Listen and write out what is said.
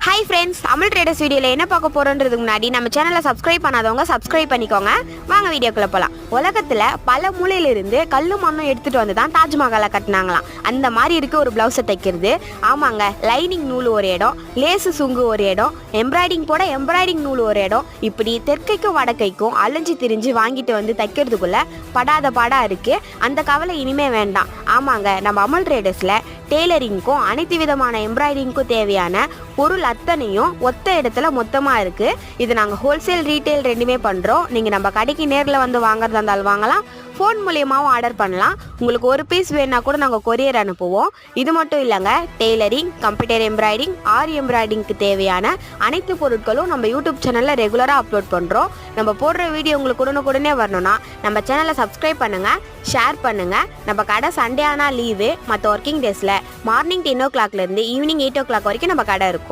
Hi friends, Tamil traders வீடியோவில் என்ன பார்க்க போகிறோன்றதுக்கு முன்னாடி நம்ம சேனலை சப்ஸ்கிரைப் பண்ணாதவங்க சப்ஸ்கிரைப் பண்ணிக்கோங்க. வாங்க வீடியோக்குள்ளே போகலாம். உலகத்தில் பல மூலையிலிருந்து கல்லு மண்ணும் எடுத்துகிட்டு வந்து தான் தாஜ்மஹாலை கட்டினாங்களாம். அந்த மாதிரி இருக்க ஒரு ப்ளவுஸை தைக்கிறது. ஆமாங்க, லைனிங் நூல் ஒரு இடம், லேசு சுங்கு ஒரு இடம், எம்ப்ராய்டிங் நூல் ஒரு இடம், இப்படி தெற்கைக்கும் வடக்கைக்கும் அலைஞ்சு திரிஞ்சு வாங்கிட்டு வந்து தைக்கிறதுக்குள்ளே படாத பாடாக இருக்குது. அந்த கவலை இனிமே வேண்டாம். ஆமாங்க, நம்ம அமுல் ட்ரேடர்ஸில் டெய்லரிங்க்கும் அனைத்து விதமான எம்ப்ராய்டிங்க்கும் தேவையான பொருள் அத்தனையும் ஒத்த இடத்துல மொத்தமாக இருக்குது. இது நாங்கள் ஹோல்சேல் ரீட்டைல் ரெண்டுமே பண்ணுறோம். நீங்கள் நம்ம கடைக்கு நேரில் வந்து வாங்குறதா இருந்தாலும் வாங்கலாம், ஃபோன் மூலியமாகவும் ஆர்டர் பண்ணலாம். உங்களுக்கு ஒரு பீஸ் வேணால் கூட நாங்கள் கொரியர் அனுப்புவோம். இது மட்டும் இல்லைங்க, டெய்லரிங், கம்ப்யூட்டர் எம்ப்ராய்டிங், ஆரி எம்ப்ராய்டிங்க்கு தேவையான அனைத்து பொருட்களும் நம்ம யூடியூப் சேனலில் ரெகுலராக அப்லோட் பண்ணுறோம். நம்ம போடுற வீடியோ உங்களுக்கு உடனுக்குடனே வரணும்னா நம்ம சேனலை சப்ஸ்கிரைப் பண்ணுங்கள், ஷேர் பண்ணுங்கள். நம்ம கடை சண்டே ஆனால் லீவு, மற்ற ஒர்க்கிங் டேஸில் மார்னிங் 10 o'clockலேருந்து ஈவினிங் 8 o'clock வரைக்கும் நம்ம கடை இருக்கும்.